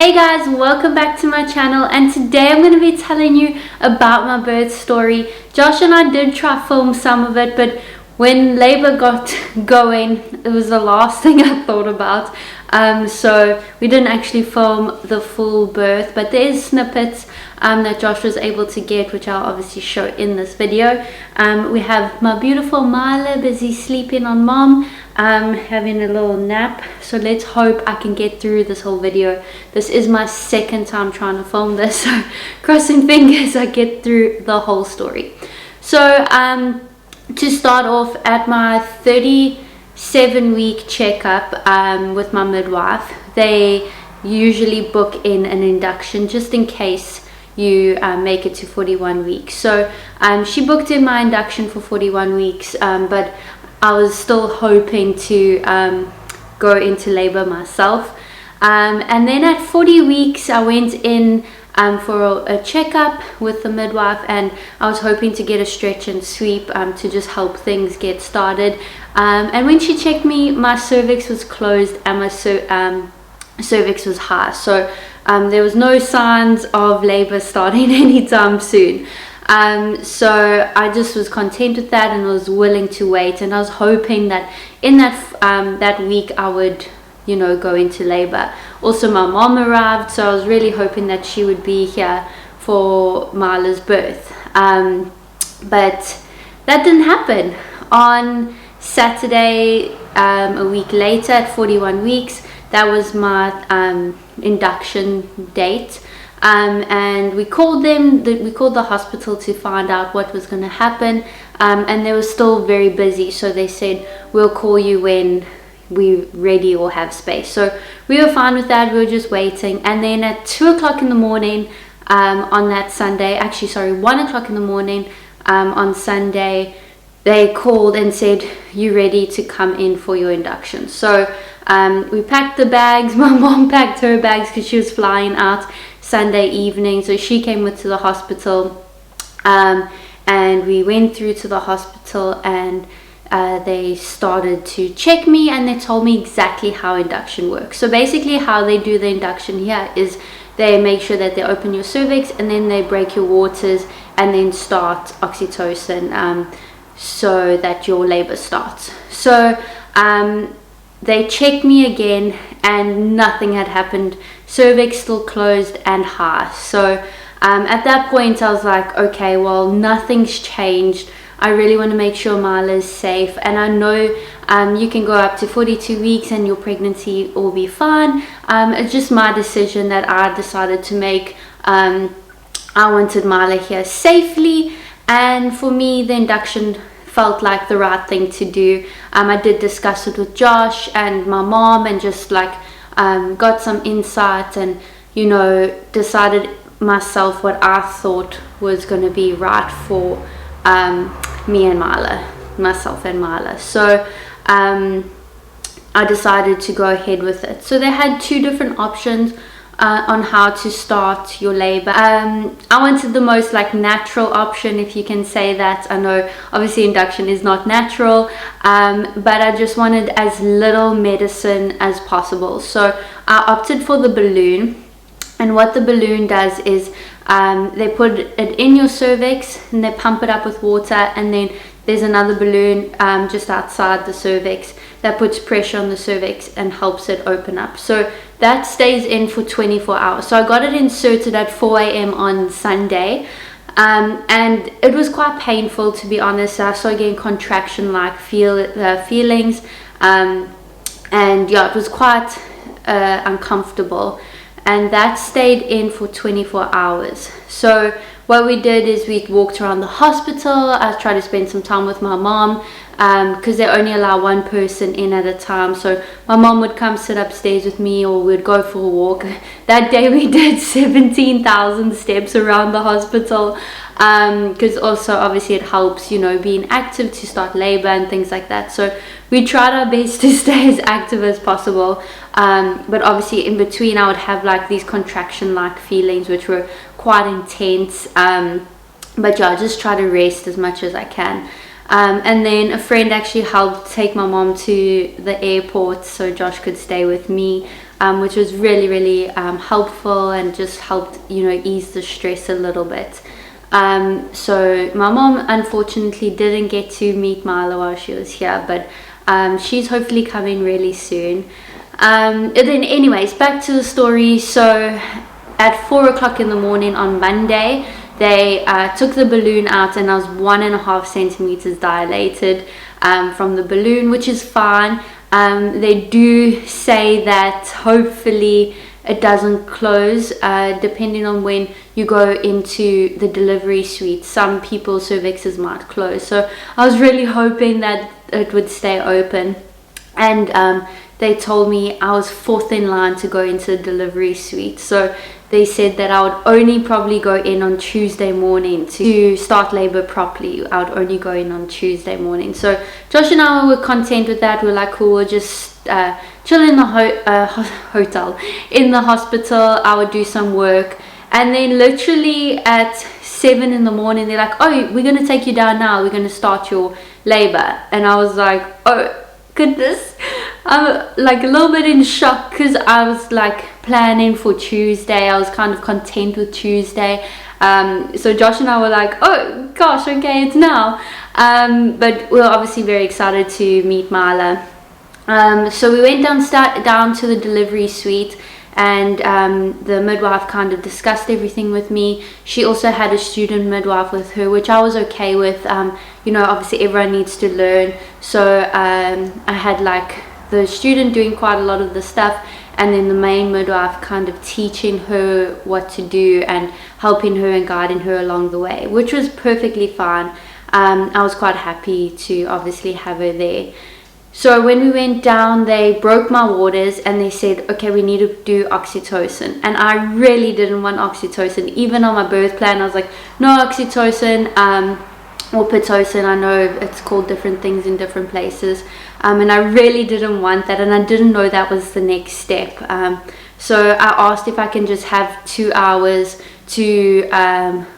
Hey guys, welcome back to my channel, and today I'm going to be telling you about my birth story. Josh and I did try film some of it, but when labor got going, it was the last thing I thought about. So we didn't actually film the full birth, but there's snippets that Josh was able to get, which I'll obviously show in this video. We have my beautiful Mila busy sleeping on mom, having a little nap. So let's hope I can get through this whole video. This is my second time trying to film this, so crossing fingers I get through the whole story. So to start off, at my 37-week checkup with my midwife, they usually book in an induction just in case you make it to 41 weeks. So she booked in my induction for 41 weeks, but I was still hoping to go into labor myself. And then at 40 weeks, I went in for a checkup with the midwife, and I was hoping to get a stretch and sweep to just help things get started. And when she checked me, my cervix was closed and my cervix was high. So there was no signs of labor starting anytime soon. So I just was content with that and was willing to wait, and I was hoping that in that week I would, you know, go into labor. Also, my mom arrived, so I was really hoping that she would be here for Mila's birth. But that didn't happen. On Saturday, a week later, at 41 weeks, that was my induction date. And we called the hospital to find out what was going to happen, and they were still very busy, so they said, we'll call you when we're ready or have space. So we were fine with that. We were just waiting, and then at 2 o'clock in the morning on that Sunday, actually sorry, 1 o'clock in the morning on Sunday, they called and said, you ready to come in for your induction? So we packed the bags. My mom packed her bags because she was flying out Sunday evening, so she came to the hospital, and we went through to the hospital, and they started to check me, and they told me exactly how induction works. So basically how they do the induction here is they make sure that they open your cervix, and then they break your waters, and then start oxytocin so that your labor starts. So they checked me again, and nothing had happened. Cervix still closed and high. So at that point I was like, okay, well, nothing's changed. I really want to make sure Mila is safe, and I know you can go up to 42 weeks and your pregnancy will be fine. It's just my decision that I decided to make. I wanted Mila here safely, and for me the induction felt like the right thing to do. I did discuss it with Josh and my mom, and just like got some insight, and you know, decided myself what I thought was going to be right for me and myself and Mila. So I decided to go ahead with it. So they had two different options on how to start your labor. I wanted the most like natural option, if you can say that. I know obviously induction is not natural, but I just wanted as little medicine as possible. So I opted for the balloon, and what the balloon does is they put it in your cervix and they pump it up with water, and then there's another balloon just outside the cervix that puts pressure on the cervix and helps it open up. So that stays in for 24 hours. So I got it inserted at 4 a.m. on Sunday, and it was quite painful, to be honest. I started getting contraction-like feelings, and yeah, it was quite uncomfortable, and that stayed in for 24 hours. So what we did is we walked around the hospital. I tried to spend some time with my mom, because they only allow one person in at a time. So my mom would come sit upstairs with me, or we'd go for a walk. That day we did 17,000 steps around the hospital, because also obviously it helps, you know, being active to start labor and things like that. So we tried our best to stay as active as possible, but obviously in between I would have like these contraction-like feelings, which were quite intense, but yeah, I just try to rest as much as I can. And then a friend actually helped take my mom to the airport so Josh could stay with me. which was really helpful and just helped, you know, ease the stress a little bit. So my mom unfortunately didn't get to meet Mila while she was here, but she's hopefully coming really soon. And then anyways, back to the story. So at 4 o'clock in the morning on Monday, they took the balloon out, and I was 1.5 centimeters dilated from the balloon, which is fine. They do say that hopefully it doesn't close depending on when you go into the delivery suite. Some people's cervixes might close, so I was really hoping that it would stay open. And they told me I was 4th in line to go into the delivery suite, so they said that I would only probably go in on Tuesday morning to start labor properly. I would only go in on Tuesday morning. So Josh and I were content with that. We're like, cool, we'll just chill in the hotel, in the hospital. I would do some work, and then literally at 7 in the morning, they're like, oh, we're going to take you down now. We're going to start your labor. And I was like, oh goodness. I'm like a little bit in shock, because I was like planning for Tuesday. I was kind of content with Tuesday. So Josh and I were like, oh gosh, okay, it's now. But we're obviously very excited to meet Mila. So we went down to the delivery suite, and the midwife kind of discussed everything with me. She also had a student midwife with her, which I was okay with. You know, obviously everyone needs to learn. So I had like the student doing quite a lot of the stuff, and then the main midwife kind of teaching her what to do and helping her and guiding her along the way, which was perfectly fine. I was quite happy to obviously have her there. So when we went down, they broke my waters and they said, okay, we need to do oxytocin. And I really didn't want oxytocin. Even on my birth plan, I was like, no oxytocin or pitocin. I know it's called different things in different places. And I really didn't want that, and I didn't know that was the next step. So I asked if I can just have 2 hours to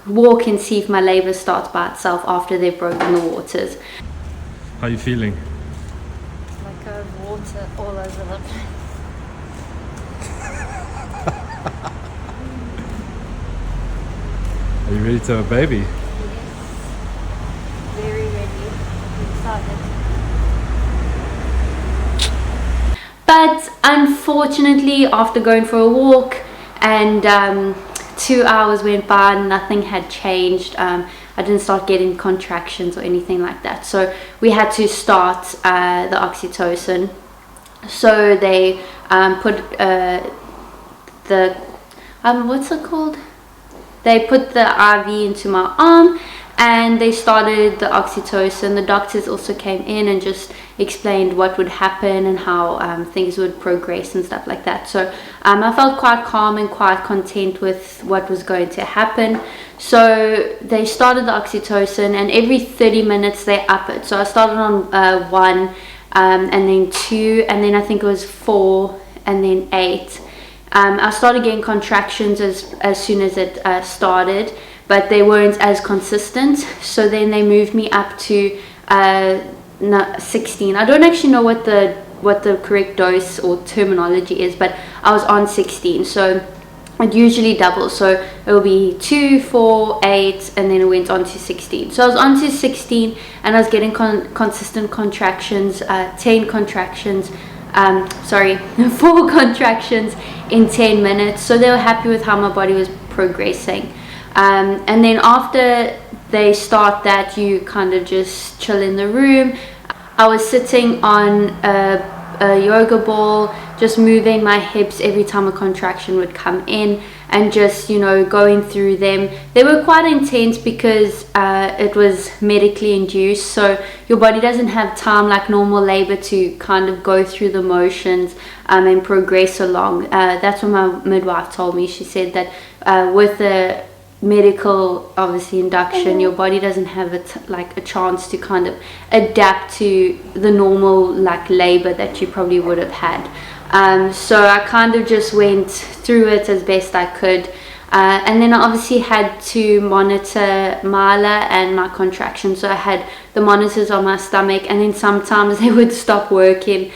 walk and see if my labor starts by itself after they've broken the waters. How are you feeling? Like I have water all over the place. Are you ready to have a baby? Yes. Very ready. I'm excited. But unfortunately, after going for a walk and 2 hours went by and nothing had changed, I didn't start getting contractions or anything like that. So we had to start the oxytocin. So they put the what's it called? They put the IV into my arm, and they started the oxytocin. The doctors also came in and just explained what would happen and how things would progress and stuff like that. So I felt quite calm and quite content with what was going to happen. So they started the oxytocin, and every 30 minutes they up it. So I started on 1, and then 2, and then I think it was 4, and then 8. I started getting contractions as soon as it started, but they weren't as consistent. So then they moved me up to 16. I don't actually know what the correct dose or terminology is, but I was on 16. So it usually doubles, so it will be 2, 4, 8, and then it went on to 16. So I was on to 16, and I was getting consistent contractions, 10 contractions, 4 contractions in 10 minutes. So they were happy with how my body was progressing. And then after they start that, you kind of just chill in the room. I was sitting on a yoga ball, just moving my hips every time a contraction would come in, and just, you know, going through them. They were quite intense because it was medically induced, so your body doesn't have time like normal labor to kind of go through the motions and progress along. That's what my midwife told me. She said that with the medical, obviously, induction, your body doesn't have a chance to kind of adapt to the normal like labor that you probably would have had. So I kind of just went through it as best I could, and then I obviously had to monitor Mila and my contractions. So I had the monitors on my stomach, and then sometimes they would stop working,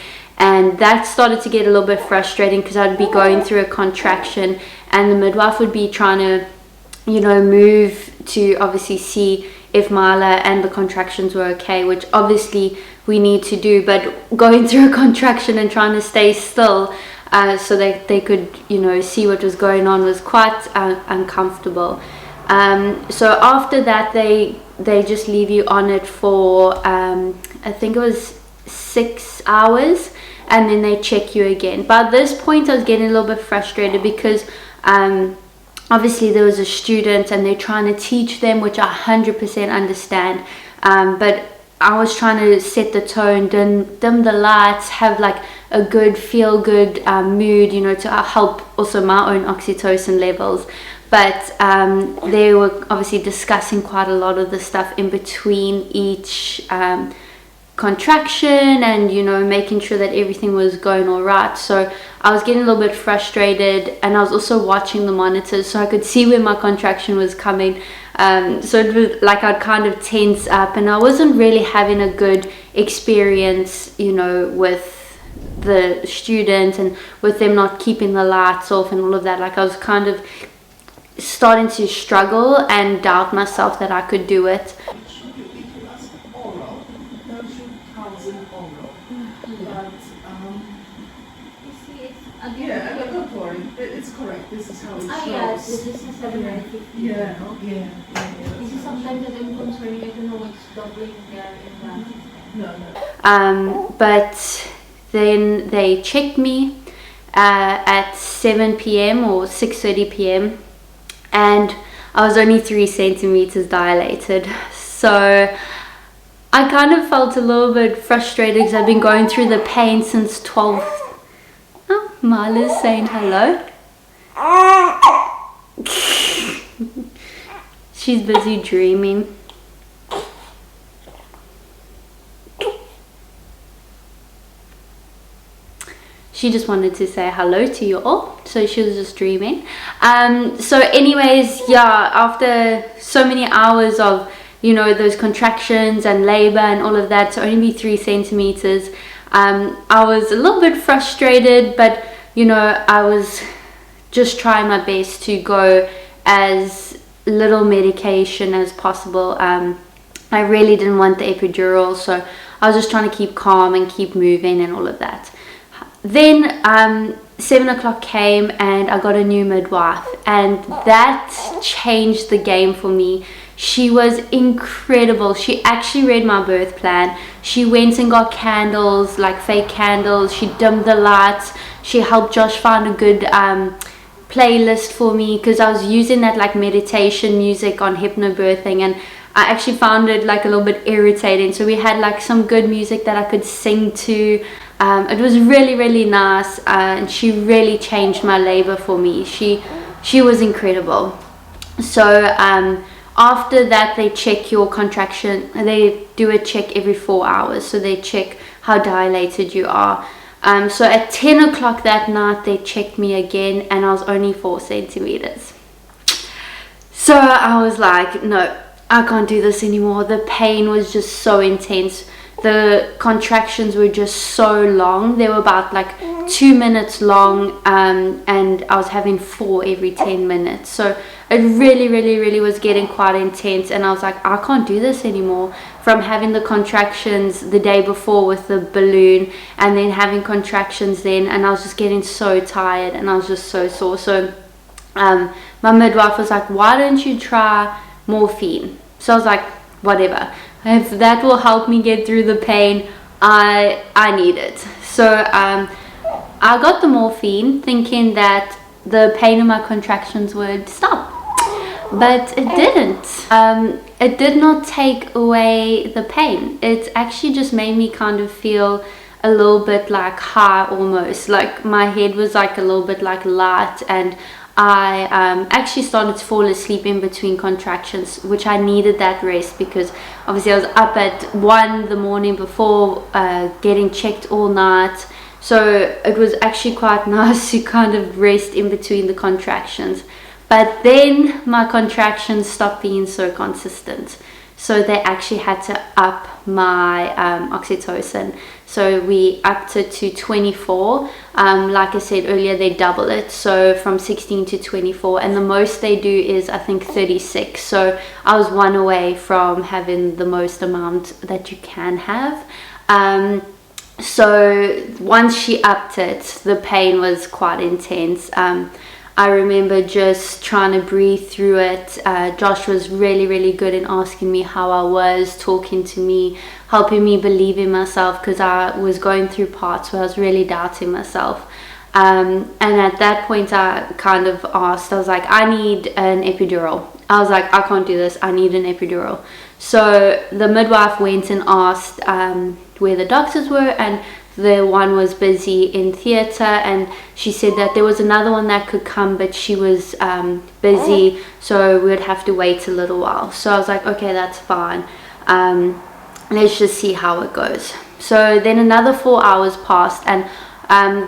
and that started to get a little bit frustrating because I'd be going through a contraction and the midwife would be trying to, you know, move to obviously see if Marla and the contractions were okay, which obviously we need to do, but going through a contraction and trying to stay still so that they could, you know, see what was going on was quite uncomfortable. So after that they just leave you on it for I think it was 6 hours, and then they check you again. By this point I was getting a little bit frustrated because obviously there was a student and they're trying to teach them, which I 100% understand, but I was trying to set the tone, dim the lights, have like a good feel good mood, you know, to help also my own oxytocin levels. But they were obviously discussing quite a lot of the stuff in between each contraction, and, you know, making sure that everything was going all right. So I was getting a little bit frustrated, and I was also watching the monitors so I could see when my contraction was coming. So it was like I'd kind of tense up, and I wasn't really having a good experience, you know, with the student and with them not keeping the lights off and all of that. Like I was kind of starting to struggle and doubt myself that I could do it. Yeah, don't worry. It's correct. This is how it shows. Yeah, this is 750. Yeah. This is sometimes that I'm concerning. I don't know what's doubling there in that. No. But then they checked me at 7 p.m. or 6:30 p.m. and I was only 3 centimeters dilated. So I kind of felt a little bit frustrated because I've been going through the pain since 12. Oh, Marla's saying hello. She's busy dreaming. She just wanted to say hello to you all, so she was just dreaming. So anyways, yeah, after so many hours of, you know, those contractions and labor and all of that, to only be 3 centimeters, I was a little bit frustrated, but, you know, I was just trying my best to go as little medication as possible. I really didn't want the epidural, so I was just trying to keep calm and keep moving and all of that. Then 7 o'clock came and I got a new midwife, and that changed the game for me. She was incredible. She actually read my birth plan. She went and got candles, like fake candles. She dimmed the lights. She helped Josh find a good playlist for me, because I was using that like meditation music on hypnobirthing, and I actually found it like a little bit irritating. So we had like some good music that I could sing to. It was really, really nice, and she really changed my labor for me. She was incredible. So after that, they check your contraction. They do a check every 4 hours, so they check how dilated you are. So at 10 o'clock that night, they checked me again, and I was only 4 centimeters. So I was like, no, I can't do this anymore. The pain was just so intense. The contractions were just so long. They were about like 2 minutes long, and I was having 4 every 10 minutes. So it really, really, really was getting quite intense, and I was like, I can't do this anymore. From having the contractions the day before with the balloon, and then having contractions then, and I was just getting so tired, and I was just so sore. So my midwife was like, why don't you try morphine? So I was like, whatever. If that will help me get through the pain, I need it. So I got the morphine thinking that the pain in my contractions would stop, but it didn't. It did not take away the pain. It actually just made me kind of feel a little bit like high, almost like my head was like a little bit like light, and I actually started to fall asleep in between contractions, which I needed that rest, because obviously I was up at 1 the morning before, getting checked all night. So it was actually quite nice to kind of rest in between the contractions. But then my contractions stopped being so consistent, so they actually had to up my oxytocin. so we upped it to 24. Like I said earlier, they double it, so from 16 to 24, and the most they do is I think 36. So I was one away from having the most amount that you can have. So once she upped it, the pain was quite intense. I remember just trying to breathe through it. Josh was really good in asking me how I was, talking to me, helping me believe in myself, because I was going through parts where I was really doubting myself. And at that point I kind of asked, I was like, I need an epidural. I was like, I can't do this, I need an epidural. So the midwife went and asked where the doctors were, and the one was busy in theatre, and she said that there was another one that could come, but she was busy, so we'd have to wait a little while. So I was like, okay, that's fine, let's just see how it goes. So then another 4 hours passed, and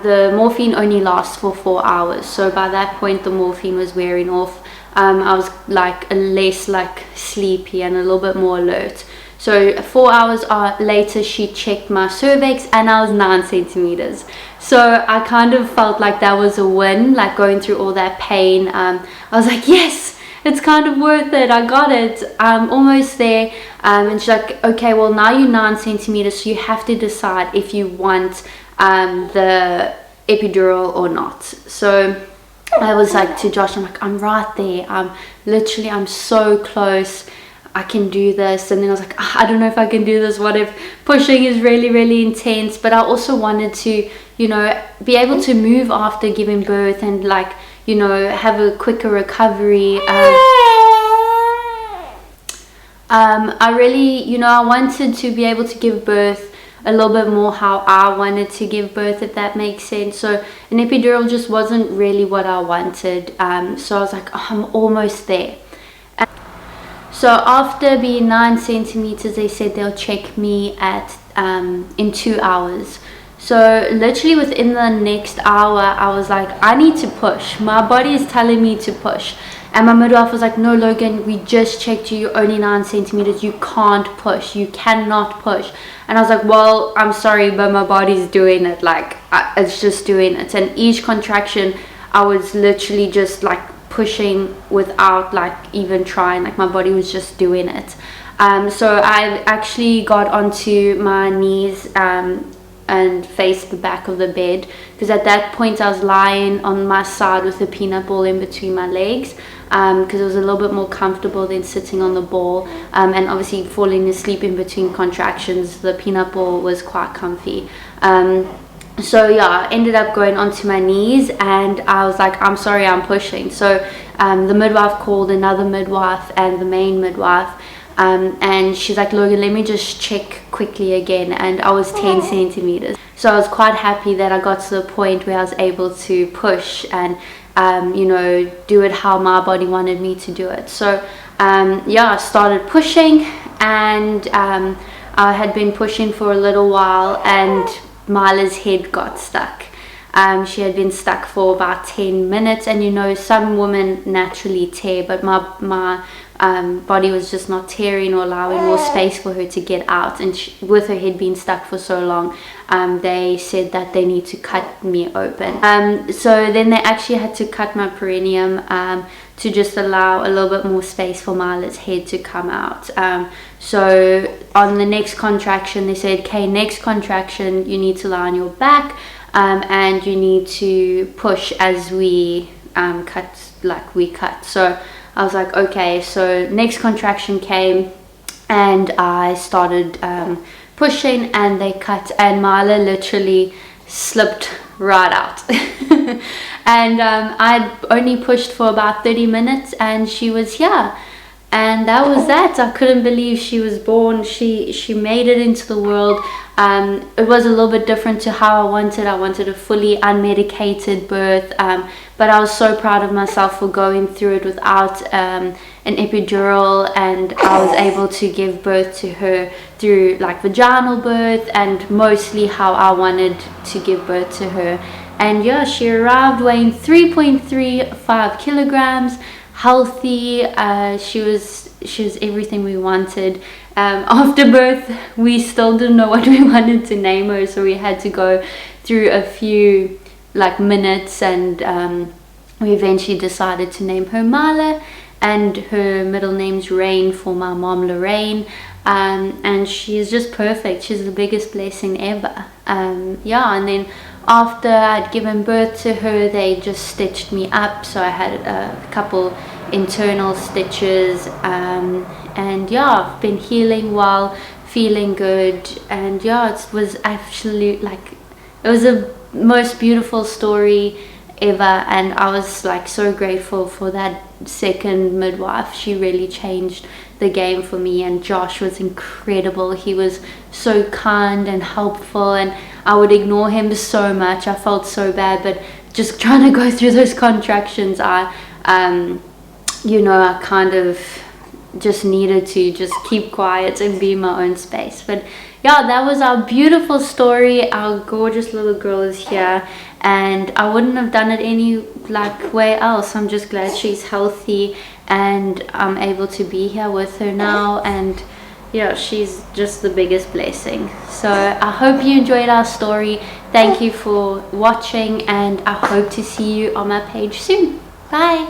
the morphine only lasts for 4 hours, so by that point the morphine was wearing off. I was like less like sleepy and a little bit more alert. So 4 hours later she checked my cervix, and I was 9 centimeters. So I kind of felt like that was a win, like going through all that pain. I was like, yes, it's kind of worth it, I got it, I'm almost there. And she's like, okay, well now you're 9 centimeters, so you have to decide if you want the epidural or not. So I was like to Josh, I'm like, I'm right there, I'm so close, I can do this. And then I was like, I don't know if I can do this, what if pushing is really intense. But I also wanted to, you know, be able to move after giving birth, and like, you know, have a quicker recovery. I really, you know, I wanted to be able to give birth a little bit more how I wanted to give birth, if that makes sense. So an epidural just wasn't really what I wanted. So I was like, oh, I'm almost there. So after being 9 centimeters, they said they'll check me at in 2 hours. So literally within the next hour, I was like, I need to push. My body is telling me to push. And my midwife was like, no, Logan, we just checked you, you're only 9 centimeters. You can't push. You cannot push. And I was like, well, I'm sorry, but my body's doing it. Like, it's just doing it. And each contraction, I was literally just like pushing without like even trying. Like, my body was just doing it. So I actually got onto my knees and faced the back of the bed, because at that point I was lying on my side with a peanut ball in between my legs, because it was a little bit more comfortable than sitting on the ball, and obviously falling asleep in between contractions, the peanut ball was quite comfy. So yeah, I ended up going onto my knees, and I was like, I'm sorry, I'm pushing. So the midwife called another midwife and the main midwife, and she's like, Logan, let me just check quickly again. And I was 10 centimeters. So I was quite happy that I got to the point where I was able to push and you know, do it how my body wanted me to do it. So yeah, I started pushing, and I had been pushing for a little while, and Mila's head got stuck. She had been stuck for about 10 minutes, and you know, some women naturally tear, but my body was just not tearing or allowing more space for her to get out. And with her head being stuck for so long, they said that they need to cut me open. So then they actually had to cut my perineum to just allow a little bit more space for Mila's head to come out. So on the next contraction, they said, okay, next contraction, you need to lie on your back, and you need to push as we cut, like we cut. So I was like, okay. So next contraction came, and I started pushing, and they cut, and Mila literally slipped right out. And I'd only pushed for about 30 minutes, and she was here. And that was that. I couldn't believe she was born. She made it into the world. It was a little bit different to how I wanted. I wanted a fully unmedicated birth, but I was so proud of myself for going through it without an epidural, and I was able to give birth to her through like vaginal birth, and mostly how I wanted to give birth to her. And yeah, she arrived weighing 3.35 kilograms. healthy. She was everything we wanted. After birth, we still didn't know what we wanted to name her, so we had to go through a few like minutes, and we eventually decided to name her Mala, and her middle name's Rain for my mom, Lorraine. And she's just perfect. She's the biggest blessing ever. Yeah, and then after I'd given birth to her, they just stitched me up, so I had a couple internal stitches, and yeah, I've been healing well, feeling good, and yeah, it was actually like, it was the most beautiful story ever, and I was like so grateful for that second midwife. She really changed the game for me, and Josh was incredible. He was so kind and helpful, and I would ignore him so much. I felt so bad, but just trying to go through those contractions, I kind of just needed to just keep quiet and be in my own space. But yeah, that was our beautiful story. Our gorgeous little girl is here, and I wouldn't have done it any way else. I'm just glad she's healthy, and I'm able to be here with her now, and yeah, she's just the biggest blessing. So I hope you enjoyed our story. Thank you for watching, and I hope to see you on my page soon. Bye.